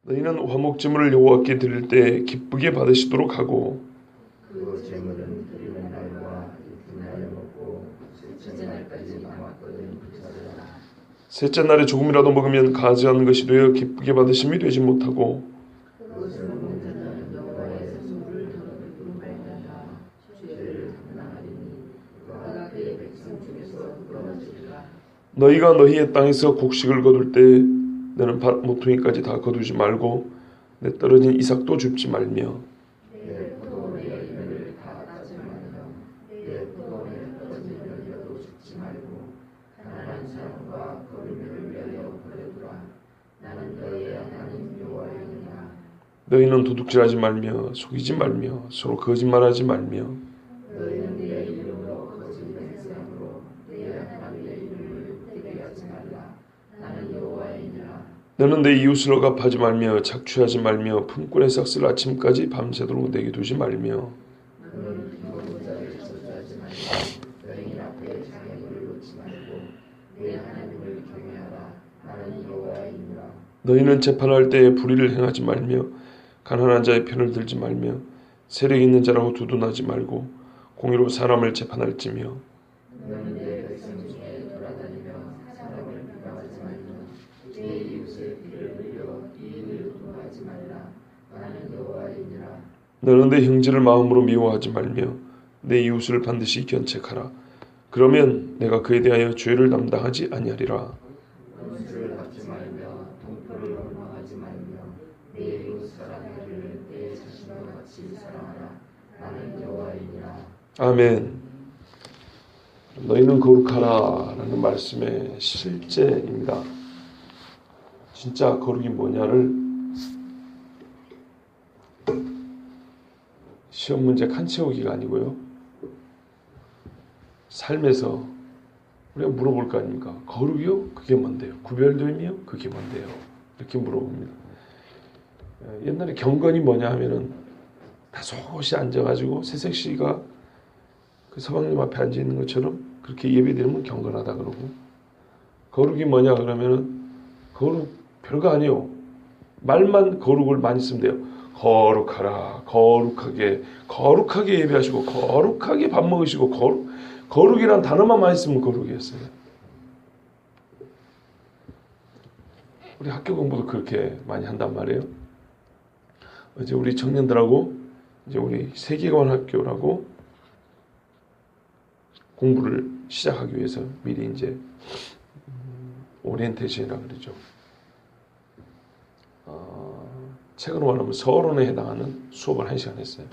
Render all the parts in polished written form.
너희는 화목제물을 여호와께 드릴 때 기쁘게 받으시도록 하고 그 제물은 드리는 날과 이튿날에 먹고 셋째 날까지 남았거든 붙여라. 셋째 날에 조금이라도 먹으면 가증한 것이 되어 기쁘게 받으심이 되지 못하고 그것을 먹는 자는 여호와의 성물을 더럽히고 말미암아 죄를 담당하리니 그가 그의 백성 중에서 끊어지리라. 너희가 너희의 땅에서 곡식을 거둘 때 너는 밭 모퉁이까지 다 거두지 말고 내 떨어진 이삭도 줍지 말며 내 포도원의 열매를 다 따지 말며 내 포도원에 떨어진 열매도 줍지 말고 가난한 사람과 거류를 위하여 버려두라. 나는 너희의 하나님 여호와이니라. 너희는 도둑질하지 말며 속이지 말며 서로 거짓말하지 말며 너희는 내 이름으로 거짓 맹세함으로 내 하나님의 이름을 헛되게 하지 말라. 나는 여호와이니라. 너는 내 이웃을 억압하지 말며 착취하지 말며 품꾼의 삭슬 아침까지 밤새도록 내게 두지 말며 너는 빈곤자를 저주하지 말고 여인 앞에 장애물을 놓지 말고 내 하나님을 경외하라. 나는 여호와이니라. 너희는 재판할 때에 불의를 행하지 말며 가난한 자의 편을 들지 말며 세력 있는 자라고 두둔하지 말고 공의로 사람을 재판할지며 너는 내 백성 중에 돌아다니며 사람을 비방하지 말며 내 이웃의 피를 흘려 이익을 도모하지 말라. 나는 여호와이니라. 너는 내 형제를 마음으로 미워하지 말며 내 이웃을 반드시 견책하라. 그러면 내가 그에 대하여 죄를 담당하지 아니하리라. 원수를 갚지 말며 동포를 원망하지 말며 내 이웃 사랑하기를 내 자신과 같이 사랑하라. 나는 여호와이니라. 아멘. 너희는 거룩하라 라는 말씀의 실제입니다. 진짜 거룩이 뭐냐를 시험 문제 칸 채우기가 아니고요. 삶에서 우리가 물어볼 거 아닙니까? 거룩이요? 그게 뭔데요? 구별됨이요? 그게 뭔데요? 이렇게 물어봅니다. 옛날에 경건이 뭐냐 하면은 다 소시 앉아가지고 새색시가 그 서방님 앞에 앉아 있는 것처럼 그렇게 예배드리면 경건하다 그러고, 거룩이 뭐냐 그러면은 거룩 별거 아니에요. 말만 거룩을 많이 쓰면 돼요. 거룩하라, 거룩하게 예배하시고 거룩하게 밥 먹으시고 거룩이란 단어만 많이 쓰면 거룩이었어요. 우리 학교 공부도 그렇게 많이 한단 말이에요. 어제 우리 청년들하고 이제 우리 세계관 학교라고 공부를 시작하기 위해서 미리 이제 오리엔테이션이라고 그러죠. 책으로 말하면 서론에 해당하는 수업을 1시간 했어요.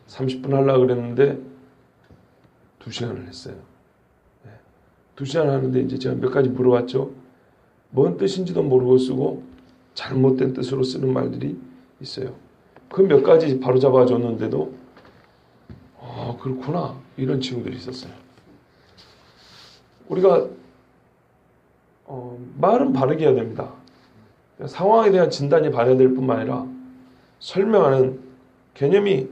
30분 하려고 그랬는데 2시간을 했어요. 2시간 하는데 이제 제가 몇 가지 물어봤죠. 뭔 뜻인지도 모르고 쓰고 잘못된 뜻으로 쓰는 말들이 있어요. 그 몇 가지 바로 잡아줬는데도 그렇구나 이런 친구들이 있었어요. 우리가 말은 바르게 해야 됩니다. 상황에 대한 진단이 바라야 될 뿐만 아니라 설명하는 개념이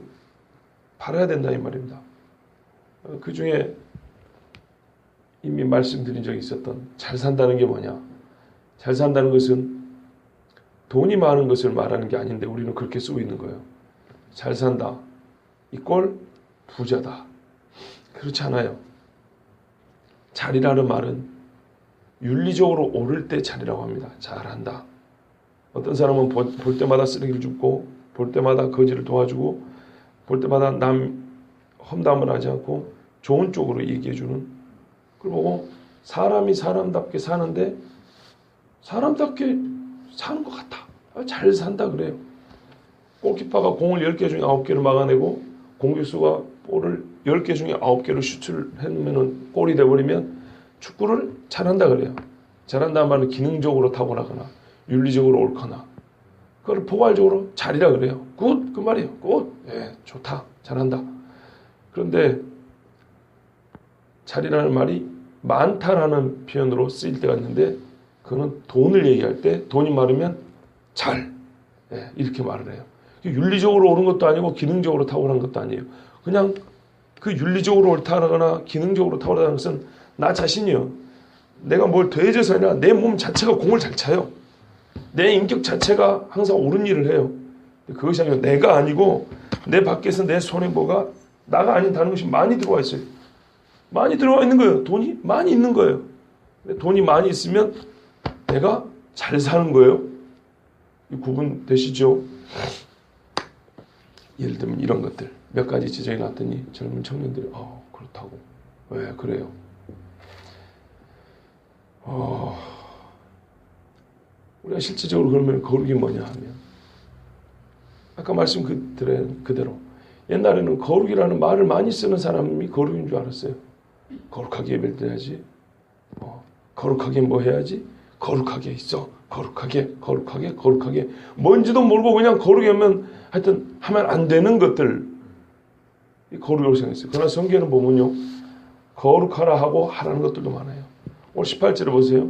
바라야 된다 이 말입니다. 그 중에 이미 말씀드린 적이 있었던 잘 산다는 게 뭐냐. 잘 산다는 것은 돈이 많은 것을 말하는 게 아닌데 우리는 그렇게 쓰고 있는 거예요. 잘 산다 이꼴 부자다. 그렇지 않아요. 잘이라는 말은 윤리적으로 옳을 때 잘이라고 합니다. 잘한다. 어떤 사람은 볼 때마다 쓰레기를 줍고 볼 때마다 거지를 도와주고 볼 때마다 남 험담을 하지 않고 좋은 쪽으로 얘기해주는, 그리고 사람이 사람답게 사는데 사람답게 사는 것 같아. 잘 산다 그래요. 골키퍼가 공을 10개 중에 9개를 막아내고 공격수가 볼을 10개 중에 9개를 슛을 해놓으면 골이 돼버리면 축구를 잘한다 그래요. 잘한다는 말은 기능적으로 탁월하거나 윤리적으로 옳거나, 그걸 포괄적으로 잘이라 그래요. 굿! 그 말이에요. 굿! 예, 좋다. 잘한다. 그런데 잘이라는 말이 많다라는 표현으로 쓰일 때가 있는데, 그거는 돈을 얘기할 때 돈이 많으면 잘, 예, 이렇게 말을 해요. 윤리적으로 옳은 것도 아니고 기능적으로 탁월한 것도 아니에요. 그냥 그 윤리적으로 옳다거나 기능적으로 탁월하다는 것은 나 자신이요. 내가 뭘 더해져서 아니라 내 몸 자체가 공을 잘 차요. 내 인격 자체가 항상 옳은 일을 해요. 그것이 아니고 내가 아니고 내 밖에서 내 손에 뭐가 나가 아닌 다른 것이 많이 들어와 있어요. 많이 들어와 있는 거예요. 돈이 많이 있는 거예요. 돈이 많이 있으면 내가 잘 사는 거예요. 구분 되시죠? 예를 들면 이런 것들 몇 가지 지적해 놨더니 젊은 청년들이 그렇다고. 왜 그래요? 우리가 실질적으로 그러면 거룩이 뭐냐 하면 아까 말씀 그대로 옛날에는 거룩이라는 말을 많이 쓰는 사람이 거룩인 줄 알았어요. 거룩하게 예배를 드려야지. 거룩하게 뭐 해야지? 거룩하게 있어. 거룩하게. 뭔지도 모르고 그냥 거룩이 하면 하여튼 하면 안 되는 것들 거룩이라고 생각했어요. 그러나 성경에는 보면요. 거룩하라 하고 하라는 것들도 많아요. 오늘 18절에 보세요.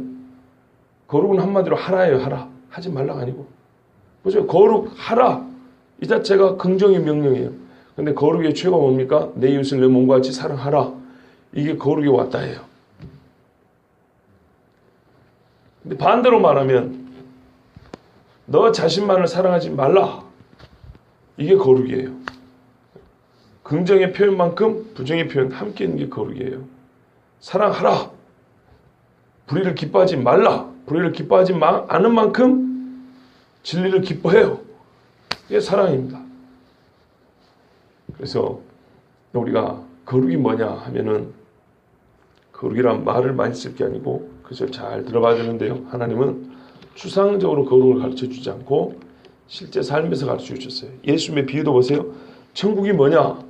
거룩은 한마디로 하라예요. 하라. 하지 말라가 아니고. 보세요. 거룩하라. 이 자체가 긍정의 명령이에요. 근데 거룩의 최고가 뭡니까? 내 이웃을 내 몸과 같이 사랑하라. 이게 거룩이 왔다예요. 근데 반대로 말하면 너 자신만을 사랑하지 말라. 이게 거룩이에요. 긍정의 표현만큼 부정의 표현 함께 있는 게 거룩이에요. 사랑하라. 불의를 기뻐하지 말라. 불의를 기뻐하지 않은 만큼 진리를 기뻐해요. 이게 사랑입니다. 그래서 우리가 거룩이 뭐냐 하면은 거룩이란 말을 많이 쓸 게 아니고 그것을 잘 들어봐야 되는데요. 하나님은 추상적으로 거룩을 가르쳐주지 않고 실제 삶에서 가르쳐주셨어요. 예수님의 비유도 보세요. 천국이 뭐냐?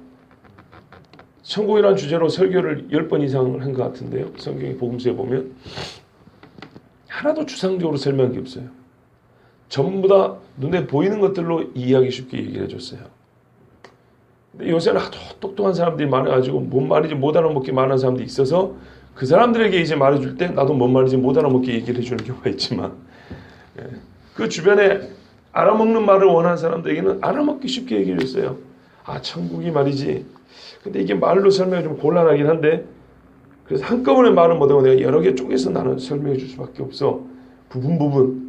천국이라는 주제로 설교를 10번 이상 한 것 같은데요. 성경의 복음서에 보면 하나도 추상적으로 설명한 게 없어요. 전부 다 눈에 보이는 것들로 이해하기 쉽게 얘기를 해줬어요. 근데 요새는 하도 똑똑한 사람들이 많아가지고 뭔 말인지 못 알아먹게 많은 사람들이 있어서 그 사람들에게 이제 말해줄 때 나도 뭔 말인지 못 알아먹게 얘기를 해주는 경우가 있지만 그 주변에 알아먹는 말을 원하는 사람들에게는 알아먹기 쉽게 얘기를 했어요. 천국이 말이지. 근데 이게 말로 설명이 좀 곤란하긴 한데 그래서 한꺼번에 말은 못하고 내가 여러 개 쪼개서 나는 설명해 줄 수밖에 없어. 부분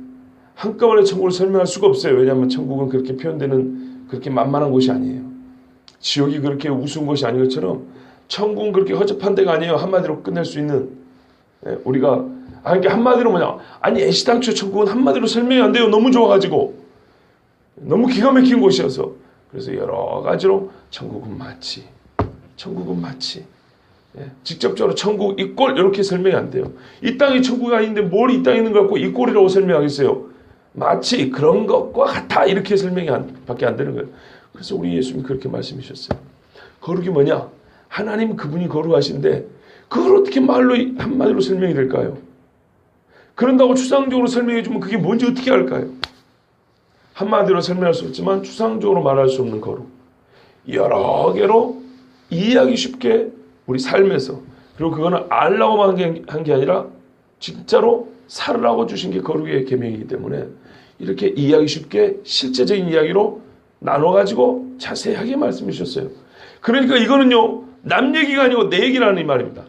한꺼번에 천국을 설명할 수가 없어요. 왜냐하면 천국은 그렇게 표현되는 그렇게 만만한 곳이 아니에요. 지옥이 그렇게 우스운 곳이 아닌 것처럼 천국은 그렇게 허접한 데가 아니에요. 한마디로 끝낼 수 있는. 우리가 이게 한마디로 뭐냐? 애시당초 천국은 한마디로 설명이 안 돼요. 너무 좋아가지고 너무 기가 막힌 곳이어서. 그래서 여러 가지로 천국은 마치 직접적으로 천국 이 꼴 이렇게 설명이 안 돼요. 이 땅이 천국이 아닌데 뭘 이 땅에 있는 거 갖고 이 꼴이라고 설명하겠어요? 마치 그런 것과 같아 이렇게 설명이 밖에 안 되는 거예요. 그래서 우리 예수님이 그렇게 말씀하셨어요. 거룩이 뭐냐? 하나님 그분이 거룩하신데 그걸 어떻게 말로 한마디로 설명이 될까요? 그런다고 추상적으로 설명해 주면 그게 뭔지 어떻게 알까요? 한마디로 설명할 수 없지만 추상적으로 말할 수 없는 거룩. 여러 개로 이해하기 쉽게 우리 삶에서 그리고 그거는 알라고만 한 게 아니라 진짜로 살으라고 주신 게 거룩의 계명이기 때문에 이렇게 이해하기 쉽게 실제적인 이야기로 나눠가지고 자세하게 말씀해 주셨어요. 그러니까 이거는요 남 얘기가 아니고 내 얘기라는 이 말입니다.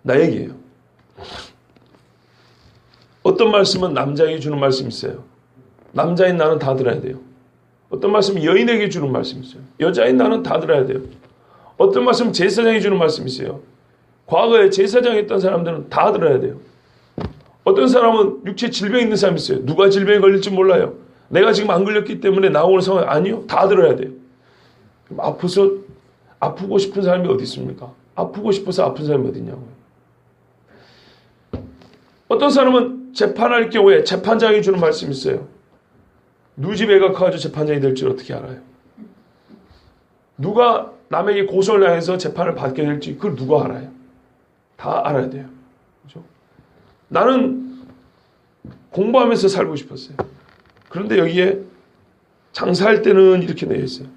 나 얘기예요. 어떤 말씀은 남자에게 주는 말씀이 있어요. 남자인 나는 다 들어야 돼요. 어떤 말씀은 여인에게 주는 말씀이 있어요. 여자인 나는 다 들어야 돼요. 어떤 말씀은 제사장이 주는 말씀이 있어요. 과거에 제사장 했던 사람들은 다 들어야 돼요. 어떤 사람은 육체 질병이 있는 사람이 있어요. 누가 질병에 걸릴지 몰라요. 내가 지금 안 걸렸기 때문에 나오는 상황이 아니요. 다 들어야 돼요. 아프고 싶은 사람이 어디 있습니까? 아프고 싶어서 아픈 사람이 어디 있냐고요. 어떤 사람은 재판할 경우에 재판장이 주는 말씀이 있어요. 누구 집 애가 커가지고 재판장이 될 줄 어떻게 알아요? 누가 남에게 고소를 당해서 재판을 받게 될지 그걸 누가 알아요? 다 알아야 돼요. 그렇죠? 나는 공부하면서 살고 싶었어요. 그런데 여기에 장사할 때는 이렇게 되어 있어요.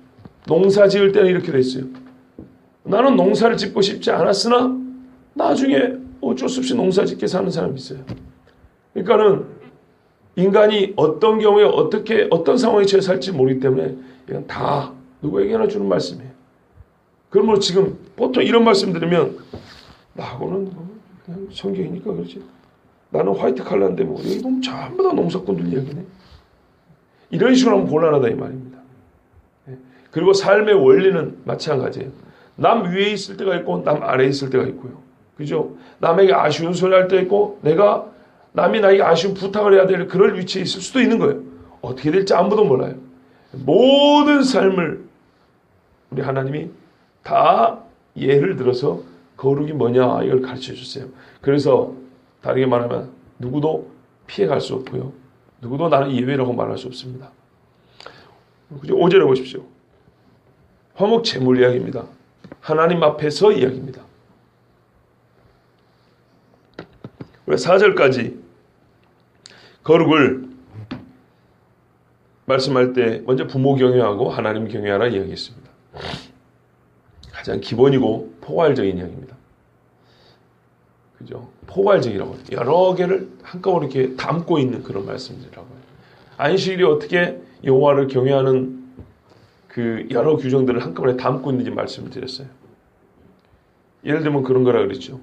농사 지을 때는 이렇게 되어 있어요. 나는 농사를 짓고 싶지 않았으나 나중에 어쩔 수 없이 농사 짓게 사는 사람이 있어요. 그러니까는 인간이 어떤 경우에 어떤 상황에 처해 살지 모르기 때문에 이건 다 누구에게나 주는 말씀이에요. 그러므로 지금 보통 이런 말씀 들으면 나하고는 그냥 성경이니까 그렇지. 나는 화이트 칼라인데 뭐 여기 보면 전부 다 농사꾼들 이야기네. 이런 식으로 하면 곤란하다 이 말입니다. 그리고 삶의 원리는 마찬가지예요. 남 위에 있을 때가 있고 남 아래에 있을 때가 있고요. 그죠? 남에게 아쉬운 소리 할 때 있고 남이 나에게 아쉬운 부탁을 해야 될 그럴 위치에 있을 수도 있는 거예요. 어떻게 될지 아무도 몰라요. 모든 삶을 우리 하나님이 다 예를 들어서 거룩이 뭐냐 이걸 가르쳐 주세요. 그래서 다르게 말하면 누구도 피해갈 수 없고요. 누구도 나는 예외라고 말할 수 없습니다. 5절에 보십시오. 화목 제물 이야기입니다. 하나님 앞에서 이야기입니다. 우리 4절까지 거룩을 말씀할 때 먼저 부모 경외하고 하나님 경외하라 이야기했습니다. 가장 기본이고 포괄적인 이야기입니다. 그죠? 포괄적이라고 해요. 여러 개를 한꺼번에 이렇게 담고 있는 그런 말씀이라고 해요. 안식일이 어떻게 여호와를 경외하는 그 여러 규정들을 한꺼번에 담고 있는지 말씀을 드렸어요. 예를 들면 그런 거라 그랬죠.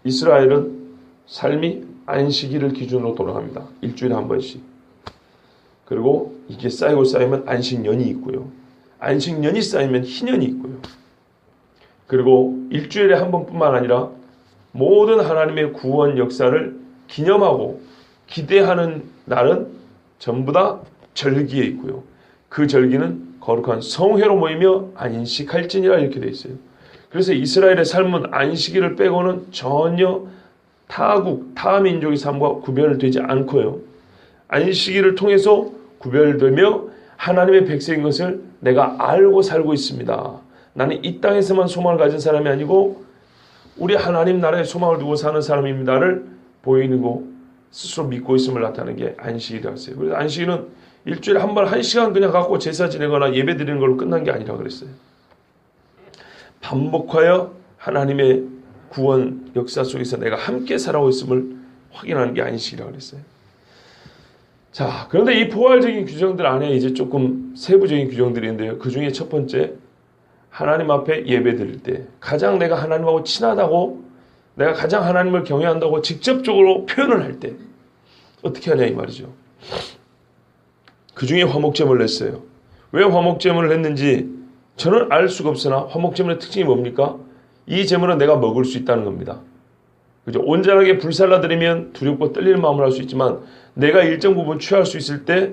이스라엘은 삶이 안식일을 기준으로 돌아갑니다. 일주일에 한 번씩. 그리고 이게 쌓이고 쌓이면 안식년이 있고요. 안식년이 쌓이면 희년이 있고요. 그리고 일주일에 한 번뿐만 아니라 모든 하나님의 구원 역사를 기념하고 기대하는 날은 전부 다 절기에 있고요. 그 절기는 거룩한 성회로 모이며 안식할지니라 이렇게 되어 있어요. 그래서 이스라엘의 삶은 안식일을 빼고는 전혀 타 민족의 삶과 구별되지 않고요. 안식일을 통해서 구별되며 하나님의 백성인 것을 내가 알고 살고 있습니다. 나는 이 땅에서만 소망을 가진 사람이 아니고 우리 하나님 나라에 소망을 두고 사는 사람입니다를 보이는 거 스스로 믿고 있음을 나타내는 게 안식일이라고 했어요. 그래서 안식일은 일주일에 한 번 1시간 그냥 갖고 제사 지내거나 예배 드리는 걸로 끝난 게 아니라 그랬어요. 반복하여 하나님의 구원 역사 속에서 내가 함께 살아오고 있음을 확인하는 게 안식이라고 그랬어요. 자, 그런데 이 포괄적인 규정들 안에 이제 조금 세부적인 규정들이 있는데요. 그 중에 첫 번째, 하나님 앞에 예배 드릴 때 가장 내가 하나님하고 친하다고 내가 가장 하나님을 경외한다고 직접적으로 표현을 할 때 어떻게 하냐 이 말이죠. 그 중에 화목제물을 냈어요. 왜 화목제물을 했는지 저는 알 수가 없으나 화목제물의 특징이 뭡니까? 이 제물은 내가 먹을 수 있다는 겁니다. 그죠? 온전하게 불살라 드리면 두렵고 떨리는 마음을 할 수 있지만 내가 일정 부분 취할 수 있을 때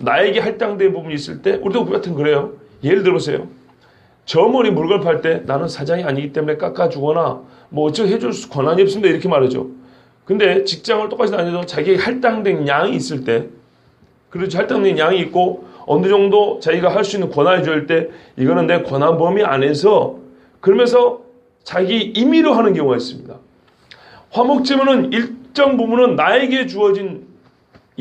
나에게 할당된 부분이 있을 때 우리도 같은 그래요. 예를 들어보세요. 점원이 물건 팔 때 나는 사장이 아니기 때문에 깎아주거나 뭐 어쩌고 해줄 권한이 없습니다 이렇게 말하죠. 근데 직장을 똑같이 다녀도 자기에게 할당된 양이 있을 때 그렇죠. 할당된 양이 있고 어느 정도 자기가 할 수 있는 권한을 줄 때 이거는 내 권한 범위 안에서 그러면서 자기 임의로 하는 경우가 있습니다. 화목제물은 일정 부분은 나에게 주어진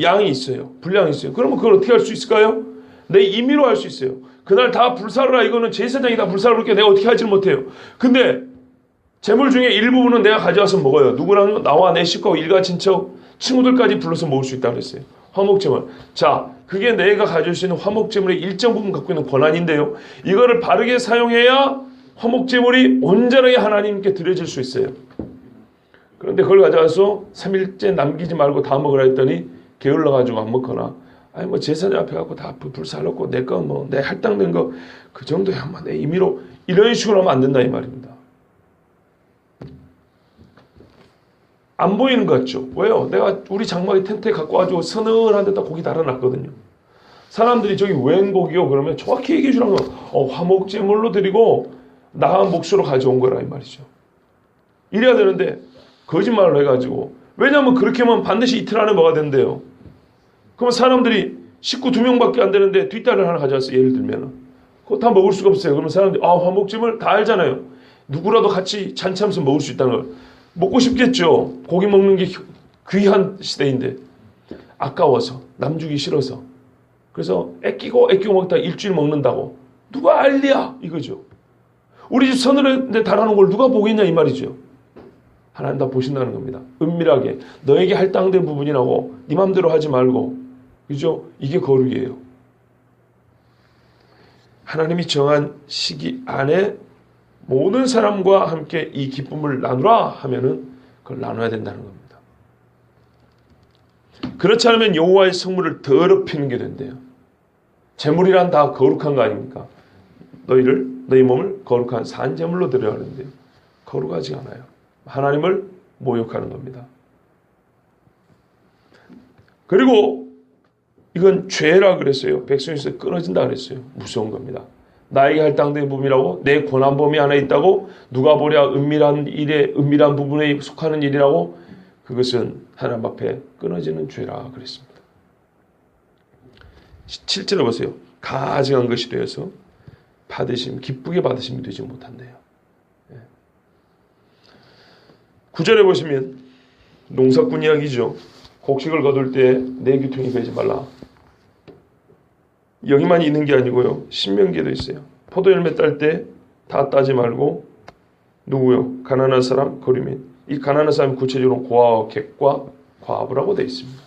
양이 있어요. 분량이 있어요. 그러면 그걸 어떻게 할 수 있을까요? 내 임의로 할 수 있어요. 그날 다 불사르라 이거는 제사장이 다 불사르게 내가 어떻게 하지는 못해요. 근데 제물 중에 일부분은 내가 가져와서 먹어요. 누구랑 나와 내 식구하고 일가 친척 친구들까지 불러서 먹을 수 있다고 그랬어요. 화목제물. 자, 그게 내가 가질 수 있는 화목제물의 일정 부분 갖고 있는 권한인데요. 이거를 바르게 사용해야 화목제물이 온전하게 하나님께 드려질 수 있어요. 그런데 그걸 가져와서 3일째 남기지 말고 다 먹으라 했더니 게을러가지고 안 먹거나 아니 뭐 제사장 앞에 갖고 다 불살랐고 내 거 뭐 내 할당된 거 그 정도야 뭐 내 임의로 이런 식으로 하면 안 된다 이 말입니다. 안 보이는 것 같죠? 왜요? 내가 우리 장막에 텐트에 갖고 와가지고 서늘한 데다 고기 달아놨거든요. 사람들이 저기 웬 고기요? 그러면 정확히 얘기해 주라는 거 화목제물로 드리고 나한 몫으로 가져온 거라 이 말이죠. 이래야 되는데 거짓말을 해가지고 왜냐하면 그렇게 하면 반드시 이틀 안에 뭐가 된대요. 그럼 사람들이 식구 2명밖에 안 되는데 뒷다리를 하나 가져왔어요. 예를 들면 그거 다 먹을 수가 없어요. 그러면 사람들이 화목제물 다 알잖아요. 누구라도 같이 잔치하면서 먹을 수 있다는 걸. 먹고 싶겠죠. 고기 먹는 게 귀한 시대인데 아까워서 남주기 싫어서 그래서 애끼고 먹다 일주일 먹는다고 누가 알리야 이거죠. 우리 집 서늘한데 달아놓은 걸 누가 보겠냐 이 말이죠. 하나님 다 보신다는 겁니다. 은밀하게 너에게 할당된 부분이라고 네 맘대로 하지 말고 그죠? 이게 거룩이에요. 하나님이 정한 시기 안에 모든 사람과 함께 이 기쁨을 나누라 하면은 그걸 나눠야 된다는 겁니다. 그렇지 않으면 여호와의 성물을 더럽히는 게 된대요. 제물이란 다 거룩한 거 아닙니까? 너희 몸을 거룩한 산제물로 드려야 하는데 거룩하지 않아요. 하나님을 모욕하는 겁니다. 그리고 이건 죄라 그랬어요. 백성에서 끊어진다 그랬어요. 무서운 겁니다. 나에게 할당된 부분이라고, 내 권한 범위 안에 있다고, 누가 보랴 은밀한 부분에 속하는 일이라고, 그것은 하나님 앞에 끊어지는 죄라 그랬습니다. 7절에 보세요. 가증한 것이 되어서 기쁘게 받으심이 되지 못한대요. 9절에 보시면 농사꾼 이야기죠. 곡식을 거둘 때 내 귀퉁이 베지 말라. 여기만 있는 게 아니고요. 신명기에도 있어요. 포도 열매 딸 때 다 따지 말고 누구요? 가난한 사람, 거류민. 이 가난한 사람이 구체적으로 고아와 객과 과부라고 되어 있습니다.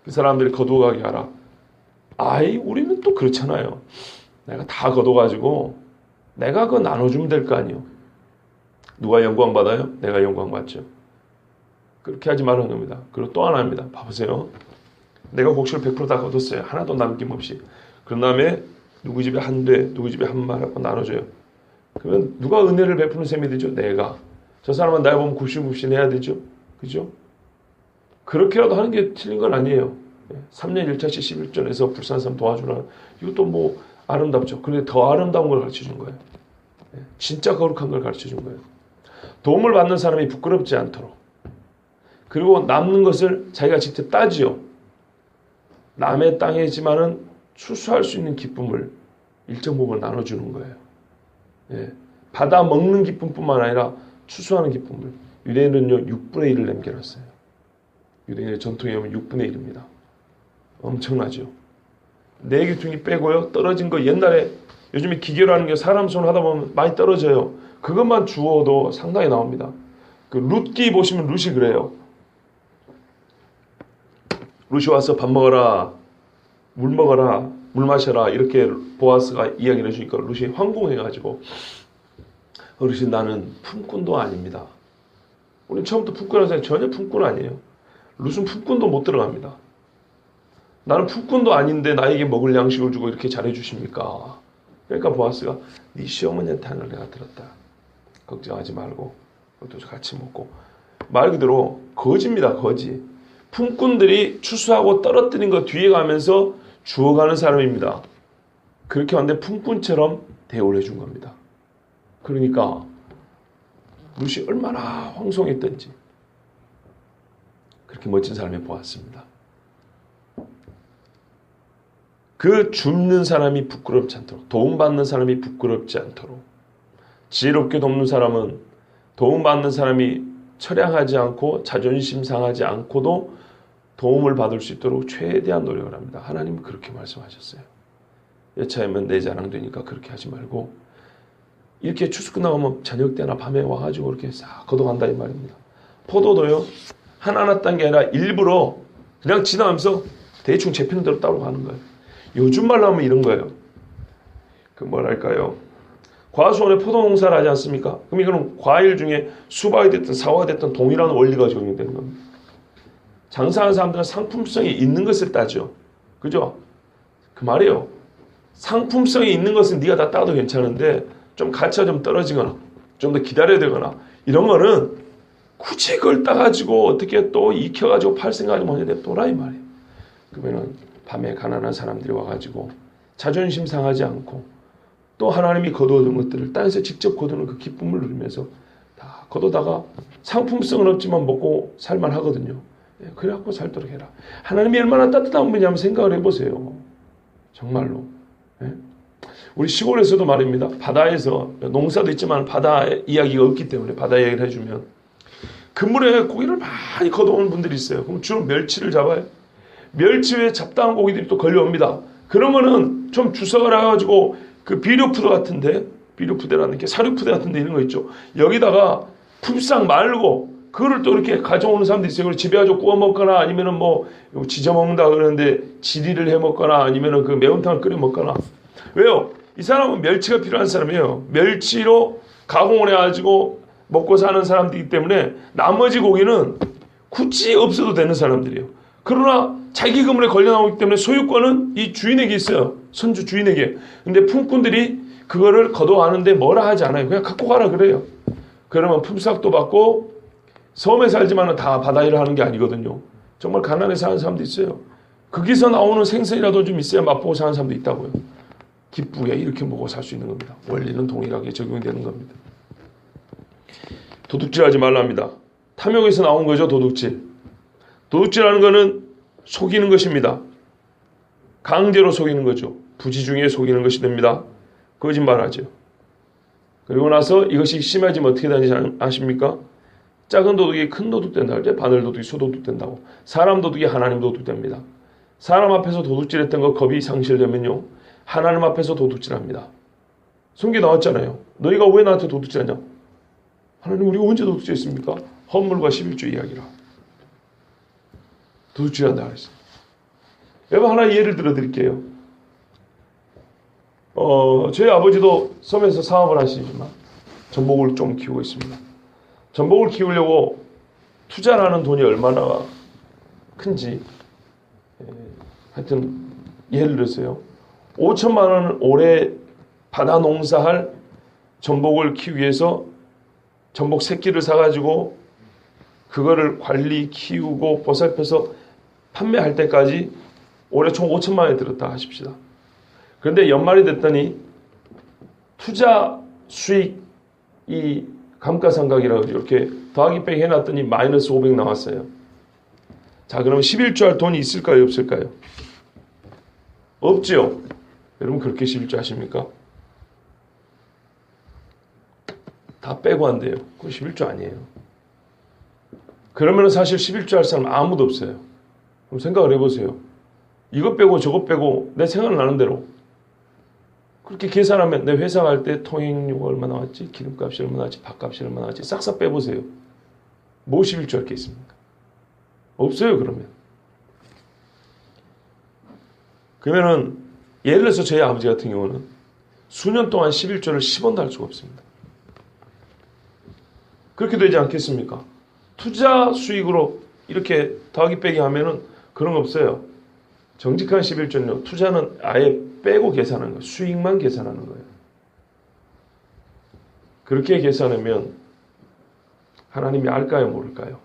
그 사람들이 거두어가게 하라. 우리는 또 그렇잖아요. 내가 다 거둬가지고 내가 그거 나눠주면 될 거 아니에요. 누가 영광 받아요? 내가 영광 받죠. 그렇게 하지 말라는 겁니다. 그리고 또 하나입니다. 봐보세요. 내가 곡식을 100% 다 거뒀어요. 하나도 남김없이. 그런 다음에 누구 집에 한 대, 누구 집에 한 말 하고 나눠줘요. 그러면 누가 은혜를 베푸는 셈이 되죠? 내가. 저 사람은 날 보면 굽신굽신해야 되죠? 그죠? 그렇게라도 하는 게 틀린 건 아니에요. 3년 1차시 11전에서 불쌍한 사람 도와주라. 이것도 뭐 아름답죠. 그런데 더 아름다운 걸 가르쳐준 거예요. 진짜 거룩한 걸 가르쳐준 거예요. 도움을 받는 사람이 부끄럽지 않도록. 그리고 남는 것을 자기가 직접 따지요. 남의 땅이지만은 추수할 수 있는 기쁨을 일정 부분 나눠주는 거예요. 받아 먹는 기쁨뿐만 아니라 추수하는 기쁨을. 유대인은요 6분의 1을 남겨놨어요. 유대인의 전통에 보면 6분의 1입니다. 엄청나죠. 내 귀퉁이 빼고요. 떨어진 거 옛날에 요즘에 기계로 하는 게 사람 손 하다 보면 많이 떨어져요. 그것만 주워도 상당히 나옵니다. 그 룻기 보시면 룻이 그래요. 룻이 와서 밥 먹어라, 물 먹어라, 물 마셔라 이렇게 보아스가 이야기를 해주니까 룻이 황공해가지고 어르신 나는 품꾼도 아닙니다. 우리는 처음부터 품꾼이라고 생각해 전혀 품꾼 아니에요. 룻은 품꾼도 못 들어갑니다. 나는 품꾼도 아닌데 나에게 먹을 양식을 주고 이렇게 잘해주십니까? 그러니까 보아스가 네 시어머니한테 하늘 내가 들었다. 걱정하지 말고 그것도 같이 먹고. 말 그대로 거지입니다. 거지. 품꾼들이 추수하고 떨어뜨린 거 뒤에 가면서 주워가는 사람입니다. 그렇게 왔는데 품꾼처럼 대우를 해준 겁니다. 그러니까 룻이 얼마나 황송했던지 그렇게 멋진 사람이 보았습니다. 그 줍는 사람이 부끄럽지 않도록, 도움받는 사람이 부끄럽지 않도록, 지혜롭게 돕는 사람은 도움받는 사람이 처량하지 않고 자존심 상하지 않고도 도움을 받을 수 있도록 최대한 노력을 합니다. 하나님은 그렇게 말씀하셨어요. 여차하면 내 자랑 되니까 그렇게 하지 말고 이렇게 추수 끝나가면 저녁 때나 밤에 와가지고 이렇게 싹 걷어간다 이 말입니다. 포도도요 하나하나 딴 게 아니라 일부러 그냥 지나가면서 대충 재피는 대로 따로 가는 거예요. 요즘 말로 하면 이런 거예요. 그 뭐랄까요? 과수원에 포도 농사를 하지 않습니까? 그럼 이거는 과일 중에 수박이 됐든 사과가 됐든 동일한 원리가 적용되는 겁니다. 장사하는 사람들은 상품성이 있는 것을 따죠. 그죠? 그 말이에요. 상품성이 있는 것은 네가 다 따도 괜찮은데 좀 가치가 좀 떨어지거나 좀 더 기다려야 되거나 이런 거는 굳이 그걸 따가지고 어떻게 또 익혀가지고 팔 생각하지 못해 또라 이 말이에요. 그러면은 밤에 가난한 사람들이 와가지고 자존심 상하지 않고 또 하나님이 거두어둔 것들을 땅에서 직접 거두는 그 기쁨을 누리면서 다 거두다가 상품성은 없지만 먹고 살만 하거든요. 그래갖고 살도록 해라. 하나님이 얼마나 따뜻한 분이냐 한번 생각을 해보세요. 정말로. 우리 시골에서도 말입니다. 바다에서 농사도 있지만 바다 이야기가 없기 때문에 바다 이야기를 해주면 그물에 고기를 많이 거둬오는 분들이 있어요. 그럼 주로 멸치를 잡아요. 멸치 외에 잡다한 고기들이 또 걸려옵니다. 그러면은 좀 주석을 해가지고 그 비료푸드 같은데 비료푸드라는 게 사료푸드 같은데 이런 거 있죠. 여기다가 푹싹 말고 그거를 또 이렇게 가져오는 사람도 있어요. 그걸 집에 가지고 구워 먹거나 아니면은 뭐 지져 먹는다 그러는데 지리를 해 먹거나 아니면은 그 매운탕을 끓여 먹거나. 왜요? 이 사람은 멸치가 필요한 사람이에요. 멸치로 가공을 해가지고 먹고 사는 사람들이기 때문에 나머지 고기는 굳이 없어도 되는 사람들이에요. 그러나 자기 그물에 걸려 나오기 때문에 소유권은 이 주인에게 있어요. 선주 주인에게. 근데 품꾼들이 그거를 거둬가는데 뭐라 하지 않아요. 그냥 갖고 가라 그래요. 그러면 품삯도 받고 섬에 살지만은 다 바다 일을 하는 게 아니거든요. 정말 가난하게 사는 사람도 있어요. 거기서 나오는 생선이라도 좀 있어야 맛보고 사는 사람도 있다고요. 기쁘게 이렇게 먹고 살 수 있는 겁니다. 원리는 동일하게 적용되는 겁니다. 도둑질하지 말랍니다. 탐욕에서 나온 거죠, 도둑질. 도둑질하는 거는 속이는 것입니다. 강제로 속이는 거죠. 부지중에 속이는 것이 됩니다. 거짓말하죠. 그리고 나서 이것이 심해지면 어떻게 되는지 아십니까? 작은 도둑이 큰 도둑 된다. 이제 바늘 도둑이 소도둑 된다고. 사람 도둑이 하나님 도둑 됩니다. 사람 앞에서 도둑질했던 거 겁이 상실되면요, 하나님 앞에서 도둑질합니다. 성경에 나왔잖아요. 너희가 왜 나한테 도둑질하냐? 하나님, 우리가 언제 도둑질했습니까? 헌물과 11조 이야기라. 도둑질한다 그랬어요. 여러분, 하나 예를 들어 드릴게요. 저희 아버지도 섬에서 사업을 하시지만 전복을 좀 키우고 있습니다. 전복을 키우려고 투자하는 돈이 얼마나 큰지, 하여튼 예를 들었어요. 5천만 원을 올해 바다 농사할 전복을 키우기 위해서 전복 새끼를 사가지고 그거를 관리, 키우고 보살펴서 판매할 때까지 올해 총 5천만 원이 들었다 하십시다. 그런데 연말이 됐더니 투자 수익이 감가상각이라고 이렇게 더하기 빼기 해놨더니 마이너스 500 나왔어요. 자, 그러면 11조 할 돈이 있을까요, 없을까요? 없지요. 여러분, 그렇게 11조 하십니까? 다 빼고 한대요. 그건 11조 아니에요. 그러면 사실 11조 할 사람 아무도 없어요. 그럼 생각을 해보세요. 이것 빼고 저것 빼고 내 생각나는 대로 그렇게 계산하면 내 회사 갈 때 통행료가 얼마 나왔지, 기름값이 얼마 나왔지, 밥값이 얼마 나왔지, 싹싹 빼보세요. 뭐 11조 할 게 있습니까? 없어요. 그러면은 예를 들어서 저희 아버지 같은 경우는 수년 동안 11조를 10원도 할 수가 없습니다. 그렇게 되지 않겠습니까? 투자 수익으로 이렇게 더하기 빼기 하면은 그런 거 없어요. 정직한 11조는요, 투자는 아예 빼고 계산하는 거예요. 수익만 계산하는 거예요. 그렇게 계산하면 하나님이 알까요, 모를까요?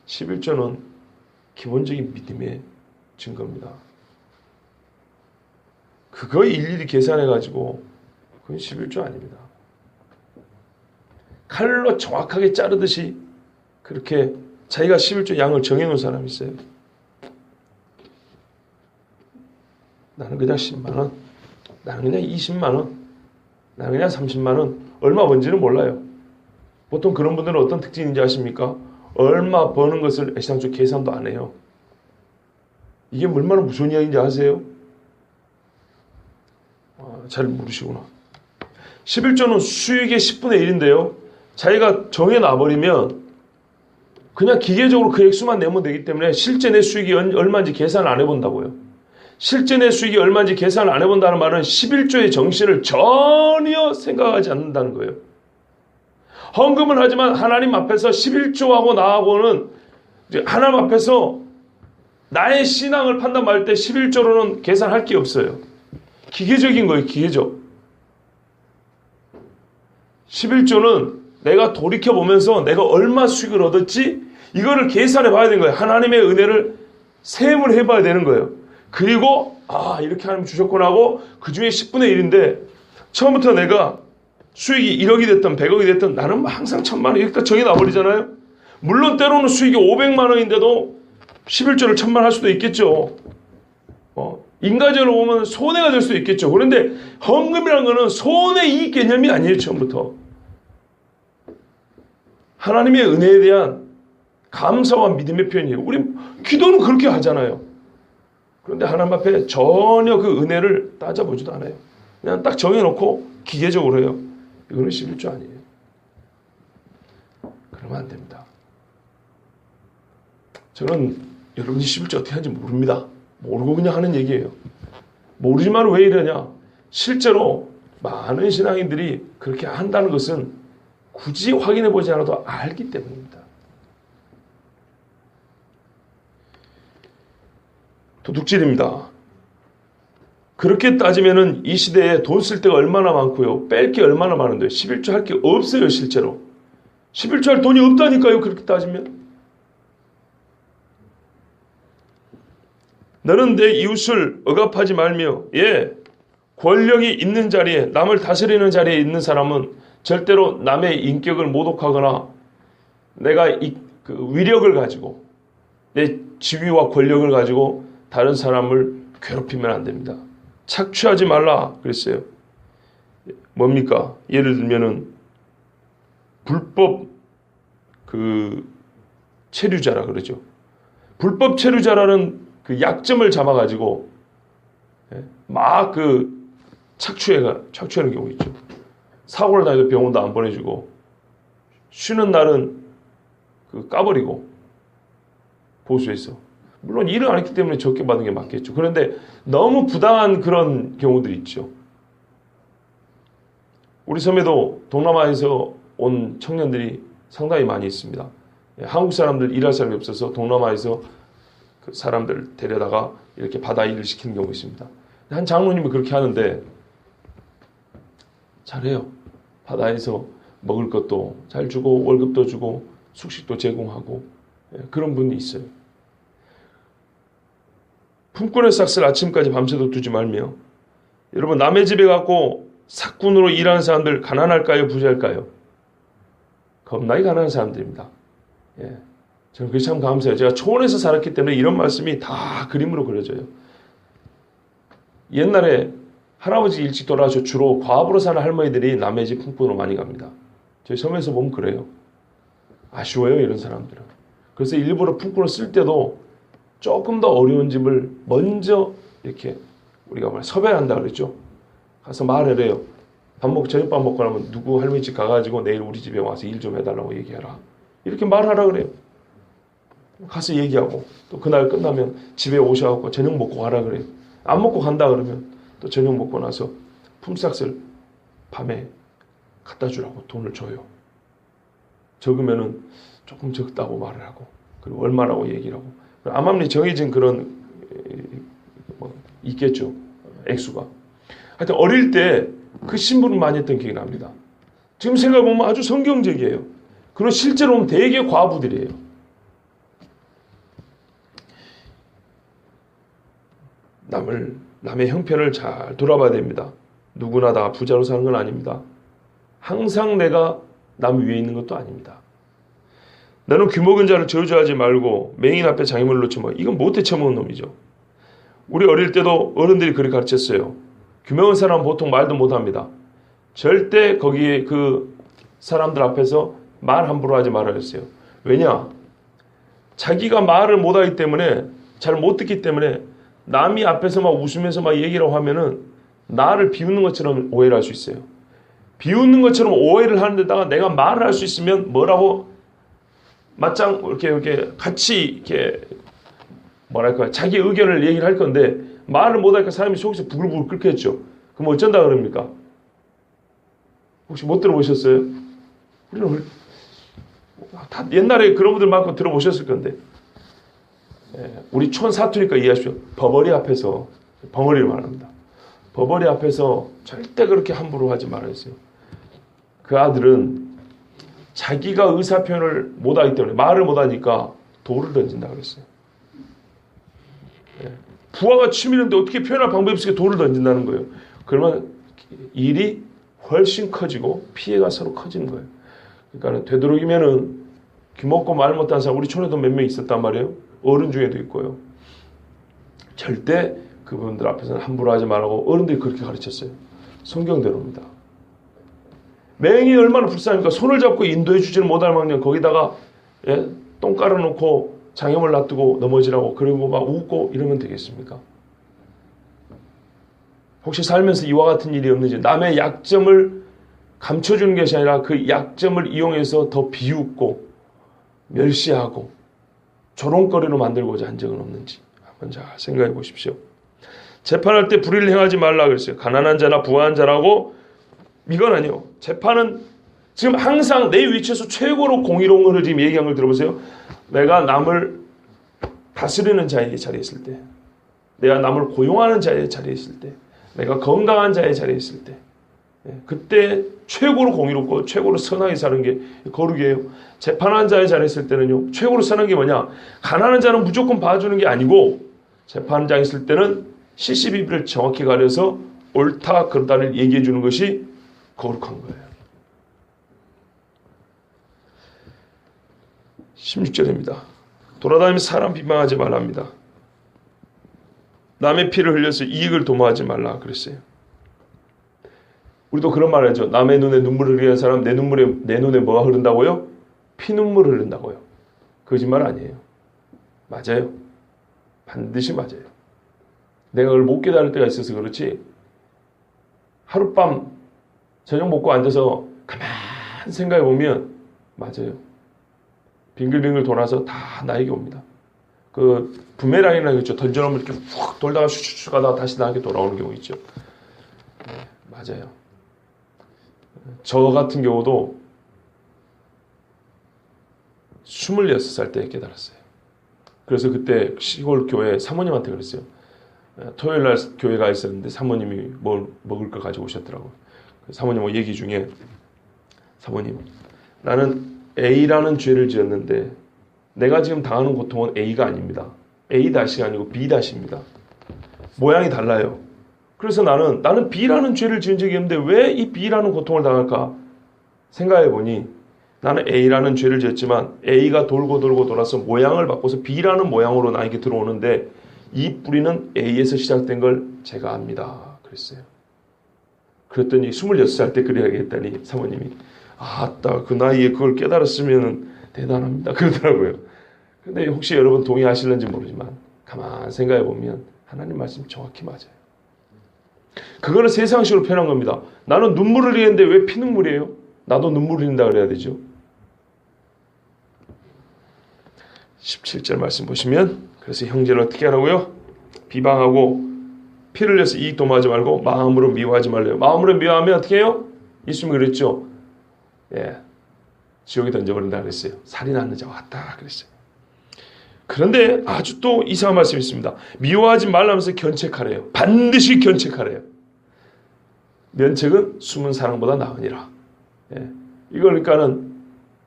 11조는 기본적인 믿음의 증거입니다. 그거 일일이 계산해가지고 그건 11조 아닙니다. 칼로 정확하게 자르듯이 그렇게 자기가 11조 양을 정해놓은 사람이 있어요. 나는 그냥 10만원, 나는 그냥 20만원, 나는 그냥 30만원, 얼마 번지는 몰라요. 보통 그런 분들은 어떤 특징인지 아십니까? 얼마 버는 것을 애시당초 계산도 안 해요. 이게 얼마나 무서운 이야기인지 아세요? 잘 모르시구나. 11조는 수익의 10분의 1인데요. 자기가 정해놔버리면 그냥 기계적으로 그 액수만 내면 되기 때문에 실제 내 수익이 얼마인지 계산을 안 해본다고요. 실제 내 수익이 얼마인지 계산을 안 해본다는 말은 11조의 정신을 전혀 생각하지 않는다는 거예요. 헌금을 하지만 하나님 앞에서 11조하고 나하고는 하나님 앞에서 나의 신앙을 판단할 때 11조로는 계산할 게 없어요. 기계적인 거예요. 기계적. 11조는 내가 돌이켜보면서 내가 얼마 수익을 얻었지? 이거를 계산해 봐야 되는 거예요. 하나님의 은혜를 세임을 해봐야 되는 거예요. 그리고 이렇게 하나님 주셨구나 하고 그 중에 10분의 1인데 처음부터 내가 수익이 1억이 됐든 100억이 됐든 나는 항상 1000만 원 이렇게 정해놔버리잖아요. 물론 때로는 수익이 500만 원인데도 11조를 1000만 할 수도 있겠죠. 인간적으로 보면 손해가 될 수도 있겠죠. 그런데 헌금이라는 거는 손해이익 개념이 아니에요. 처음부터. 하나님의 은혜에 대한 감사와 믿음의 표현이에요. 우리 기도는 그렇게 하잖아요. 그런데 하나님 앞에 전혀 그 은혜를 따져보지도 않아요. 그냥 딱 정해놓고 기계적으로 해요. 이거는 11조 아니에요. 그러면 안 됩니다. 저는 여러분이 11조 어떻게 하는지 모릅니다. 모르고 그냥 하는 얘기예요. 모르지만 왜 이러냐? 실제로 많은 신앙인들이 그렇게 한다는 것은 굳이 확인해 보지 않아도 알기 때문입니다. 도둑질입니다. 그렇게 따지면은 이 시대에 돈 쓸 데가 얼마나 많고요. 뺄 게 얼마나 많은데요. 11조 할 게 없어요, 실제로. 11조 할 돈이 없다니까요, 그렇게 따지면. 너는 내 이웃을 억압하지 말며, 권력이 있는 자리에, 남을 다스리는 자리에 있는 사람은 절대로 남의 인격을 모독하거나 내가 그 위력을 가지고 내 지위와 권력을 가지고 다른 사람을 괴롭히면 안 됩니다. 착취하지 말라 그랬어요. 뭡니까? 예를 들면은 불법 그 체류자라 그러죠. 불법 체류자라는 그 약점을 잡아가지고 막 그 착취하는 경우 있죠. 사고를 당해서 병원도 안 보내주고 쉬는 날은 그 까버리고 보수해서. 물론 일을 안 했기 때문에 적게 받은 게 맞겠죠. 그런데 너무 부당한 그런 경우들이 있죠. 우리 섬에도 동남아에서 온 청년들이 상당히 많이 있습니다. 한국 사람들 일할 사람이 없어서 동남아에서 그 사람들 데려다가 이렇게 바다 일을 시키는 경우가 있습니다. 한 장로님이 그렇게 하는데 잘해요. 바다에서 먹을 것도 잘 주고 월급도 주고 숙식도 제공하고 그런 분이 있어요. 품꾼의 삭슬 아침까지 밤새도 두지 말며. 여러분, 남의 집에 갖고 삭군으로 일하는 사람들 가난할까요? 부자일까요? 겁나게 가난한 사람들입니다. 저는 그게 참 감사해요. 제가 초원에서 살았기 때문에 이런 말씀이 다 그림으로 그려져요. 옛날에 할아버지 일찍 돌아가셔 주로 과부로 사는 할머니들이 남의 집 품꾼으로 많이 갑니다. 저희 섬에서 보면 그래요. 아쉬워요, 이런 사람들은. 그래서 일부러 품꾼을 쓸 때도 조금 더 어려운 집을 먼저 이렇게 우리가 섭외한다 그랬죠. 가서 말을 해요. 저녁밥 먹고 나면 누구 할머니 집 가가지고 내일 우리 집에 와서 일 좀 해달라고 얘기해라. 이렇게 말하라 그래요. 가서 얘기하고 또 그날 끝나면 집에 오셔갖고 저녁 먹고 가라 그래요. 안 먹고 간다 그러면 또 저녁 먹고 나서 품삯을 밤에 갖다 주라고 돈을 줘요. 적으면은 조금 적다고 말을 하고 그리고 얼마라고 얘기를 하고 암암리 정해진 그런 있겠죠. 액수가. 하여튼 어릴 때 그 신부는 많이 했던 기억이 납니다. 지금 생각해보면 아주 성경적이에요. 그리고 실제로 보면 되게 과부들이에요. 남의 형편을 잘 돌아봐야 됩니다. 누구나 다 부자로 사는 건 아닙니다. 항상 내가 남 위에 있는 것도 아닙니다. 너는 귀먹은 자를 저주하지 말고 맹인 앞에 장애물을 놓지 마. 이건 못해 처먹은 놈이죠. 우리 어릴 때도 어른들이 그렇게 가르쳤어요. 귀먹은 사람은 보통 말도 못합니다. 절대 거기에 그 사람들 앞에서 말 함부로 하지 말아야 했어요. 왜냐? 자기가 말을 못하기 때문에 잘 못 듣기 때문에 남이 앞에서 막 웃으면서 막 얘기라고 하면은 나를 비웃는 것처럼 오해를 할 수 있어요. 비웃는 것처럼 오해를 하는데다가 내가 말을 할 수 있으면 뭐라고 맞짱 이렇게 같이 이렇게 뭐랄까 자기 의견을 얘기를 할 건데 말을 못하니까 사람이 속에서 부글부글 끓겠죠. 그럼 어쩐다 그럽니까? 혹시 못 들어보셨어요? 우리는 다 옛날에 그런 분들 많고 들어보셨을 건데 우리 촌 사투니까 이해하십시오. 버버리 앞에서 벙어리를 말합니다. 버버리 앞에서 절대 그렇게 함부로 하지 말아야 했어요. 그 아들은 자기가 의사표현을 못하기 때문에 말을 못하니까 돌을 던진다 그랬어요. 부하가 치미는데 어떻게 표현할 방법이 없으니까 돌을 던진다는 거예요. 그러면 일이 훨씬 커지고 피해가 서로 커지는 거예요. 그러니까 되도록이면은 귀먹고 말 못하는 사람 우리 촌에도 몇 명 있었단 말이에요. 어른 중에도 있고요. 절대 그분들 앞에서는 함부로 하지 말라고 어른들이 그렇게 가르쳤어요. 성경대로입니다. 맹인이 얼마나 불쌍합니까? 손을 잡고 인도해 주지는 못할 망정 거기다가 똥 깔아놓고 장애물 놔두고 넘어지라고 그리고 막 웃고 이러면 되겠습니까? 혹시 살면서 이와 같은 일이 없는지 남의 약점을 감춰주는 것이 아니라 그 약점을 이용해서 더 비웃고 멸시하고 조롱거리로 만들고자 한 적은 없는지 한번 잘 생각해 보십시오. 재판할 때 불의를 행하지 말라 그랬어요. 가난한 자나 부한 자라고 이건 아니요. 재판은 지금 항상 내 위치에서 최고로 공의로운 것을 지금 얘기한 걸 들어보세요. 내가 남을 다스리는 자리에 있을 때 내가 남을 고용하는 자의 자리에 있을 때, 내가 건강한 자의 자리에 있을 때, 그때 최고로 공의롭고 최고로 선하게 사는 게 거룩이에요. 재판하는 자의 자리에 있을 때는요, 최고로 선한 게 뭐냐? 가난한 자는 무조건 봐주는 게 아니고, 재판장에 있을 때는 시시비비를 정확히 가려서 옳다 그르다를 얘기해 주는 것이 거룩한 거예요. 16절입니다. 돌아다니면서 사람 비방하지 말랍니다. 남의 피를 흘려서 이익을 도모하지 말라 그랬어요. 우리도 그런 말 하죠. 남의 눈에 눈물을 흘리는 사람 내 눈에 뭐가 흐른다고요? 피눈물을 흘린다고요. 거짓말 아니에요. 맞아요. 반드시 맞아요. 내가 그걸 못 깨달을 때가 있어서 그렇지, 하룻밤 저녁 먹고 앉아서 가만히 생각해 보면 맞아요. 빙글빙글 돌아서 다 나에게 옵니다. 그 부메랑이라는 거 있죠. 던져놓으면 이렇게 훅 돌다가 슉슉 가다가 다시 나에게 돌아오는 경우 있죠. 네, 맞아요. 저 같은 경우도 26살 때 깨달았어요. 그래서 그때 시골 교회 사모님한테 그랬어요. 토요일 날 교회가 있었는데 사모님이 뭘 먹을 거 가지고 오셨더라고요. 사모님 얘기 중에, 사모님, 나는 A라는 죄를 지었는데 내가 지금 당하는 고통은 A가 아닙니다. A-가 아니고 B-입니다. 모양이 달라요. 그래서 나는 B라는 죄를 지은 적이 없는데 왜 이 B라는 고통을 당할까 생각해 보니, 나는 A라는 죄를 지었지만 A가 돌고 돌아서 모양을 바꿔서 B라는 모양으로 나에게 들어오는데 이 뿌리는 A에서 시작된 걸 제가 압니다. 그랬어요. 그랬더니 26살 때 그래야겠다니 사모님이, 아따 그 나이에 그걸 깨달았으면 대단합니다 그러더라고요. 근데 혹시 여러분 동의하실는지 모르지만 가만 생각해 보면 하나님 말씀 정확히 맞아요. 그거는 세상식으로 표현한 겁니다. 나는 눈물을 흘리는데 왜 피눈물이에요? 나도 눈물 흘린다 그래야 되죠. 17절 말씀 보시면, 그래서 형제를 어떻게 하라고요? 비방하고 피를 흘려서 이익 도모하지 말고 마음으로 미워하지 말래요. 마음으로 미워하면 어떻게 해요? 예수님이 그랬죠. 지옥에 던져버린다 그랬어요. 살인하는 자와 같다 그랬어요. 그런데 아주 또 이상한 말씀이 있습니다. 미워하지 말라면서 견책하래요. 반드시 견책하래요. 면책은 숨은 사랑보다 나으니라. 이걸 그러니까는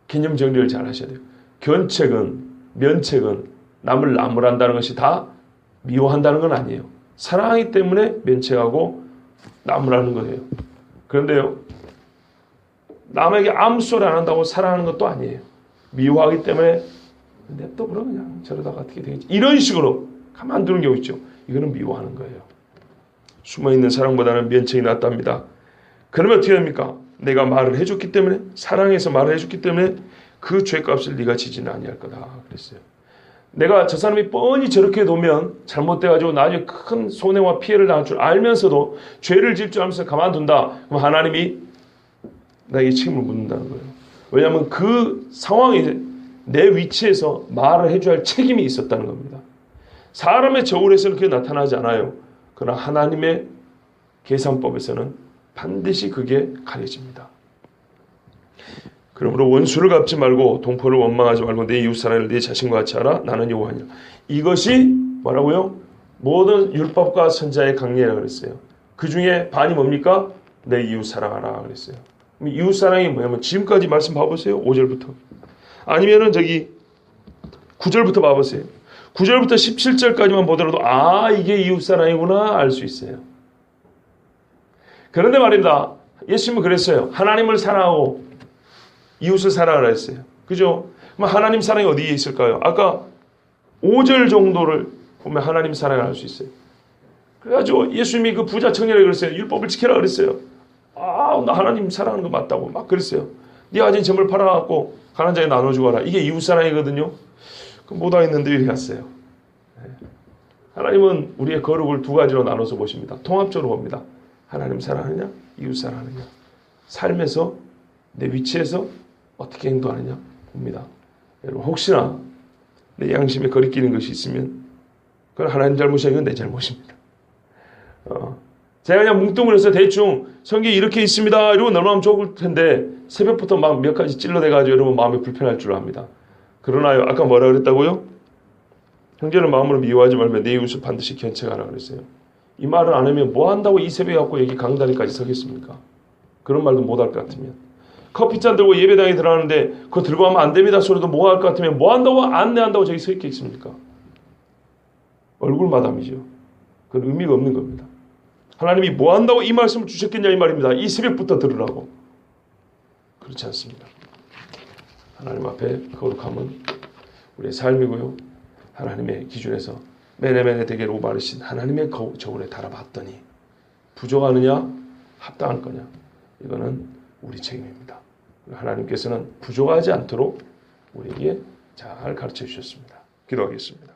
개념 정리를 잘 하셔야 돼요. 면책은 남을 나무란다는 것이 다 미워한다는 건 아니에요. 사랑하기 때문에 면책하고 나무라는 거예요. 그런데요, 남에게 아무 소리 안 한다고 사랑하는 것도 아니에요. 미워하기 때문에 냅둬 그러 그냥 저러다가 어떻게 되겠지, 이런 식으로 가만두는 경우 있죠. 이거는 미워하는 거예요. 숨어있는 사랑보다는 면책이 낫답니다. 그러면 어떻게 됩니까? 내가 말을 해줬기 때문에, 사랑해서 말을 해줬기 때문에 그 죄값을 네가 지지는 아니할 거다 그랬어요. 내가 저 사람이 뻔히 저렇게 놓으면 잘못돼가지고 나중에 큰 손해와 피해를 당할 줄 알면서도 죄를 질 줄 알면서 가만둔다. 그럼 하나님이 나에게 책임을 묻는다는 거예요. 왜냐하면 그 상황에 내 위치에서 말을 해줘야 할 책임이 있었다는 겁니다. 사람의 저울에서는 그게 나타나지 않아요. 그러나 하나님의 계산법에서는 반드시 그게 가려집니다. 그러므로 원수를 갚지 말고 동포를 원망하지 말고 내 이웃사람을 내 자신과 같이 하라. 나는 여호와니라. 이것이 뭐라고요? 모든 율법과 선자의 강례라 그랬어요. 그 중에 반이 뭡니까? 내 이웃 사랑하라 그랬어요. 이웃 사랑이 뭐냐면 지금까지 말씀 봐보세요. 5절부터. 아니면은 9절부터 봐보세요. 9절부터 17절까지만 보더라도 이게 이웃 사랑이구나 알 수 있어요. 그런데 말입니다. 예수님은 그랬어요. 하나님을 사랑하고 이웃을 사랑하라 했어요. 그죠? 그럼 하나님 사랑이 어디에 있을까요? 아까 5절 정도를 보면 하나님 사랑을 알 수 있어요. 그래가지고 예수님이 그 부자 청년에게 그랬어요. 율법을 지켜라 그랬어요. 나 하나님 사랑하는 거 맞다고 막 그랬어요. 네 가진 점을 팔아갖고 가난한 자에 나눠주고 하라. 이게 이웃 사랑이거든요. 못 하겠는데 이렇게 갔어요. 하나님은 우리의 거룩을 두 가지로 나눠서 보십니다. 통합적으로 봅니다. 하나님 사랑하느냐, 이웃 사랑하느냐. 삶에서 내 위치에서 어떻게 행동하느냐 봅니다. 여러분 혹시나 내 양심에 거리끼는 것이 있으면 그건 하나님 잘못이 아니고 내 잘못입니다. 제가 그냥 뭉뚱그려서 대충 성경이 이렇게 있습니다 이러고 넘어가면 좋을 텐데 새벽부터 막 몇 가지 찔러대가지고 여러분 마음이 불편할 줄 압니다. 그러나요, 아까 뭐라 그랬다고요? 형제를 마음으로 미워하지 말며 내 이웃을 반드시 견책하라 그랬어요. 이 말을 안 하면 뭐 한다고 이 새벽에 갖고 여기 강다리까지 서겠습니까? 그런 말도 못 할 것 같으면. 커피잔 들고 예배당에 들어가는데 그거 들고 가면 안 됩니다 소리도 못 할 것 같으면 뭐 한다고 안내한다고 저기 서 있겠습니까? 얼굴 마담이죠. 그건 의미가 없는 겁니다. 하나님이 뭐 한다고 이 말씀을 주셨겠냐 이 말입니다. 이 새벽부터 들으라고. 그렇지 않습니다. 하나님 앞에 거룩함은 우리의 삶이고요. 하나님의 기준에서 메네메네 대개로 마르신 하나님의 저울에 달아봤더니 부족하느냐 합당할 거냐 이거는 우리 책임입니다. 하나님께서는 부족하지 않도록 우리에게 잘 가르쳐 주셨습니다. 기도하겠습니다.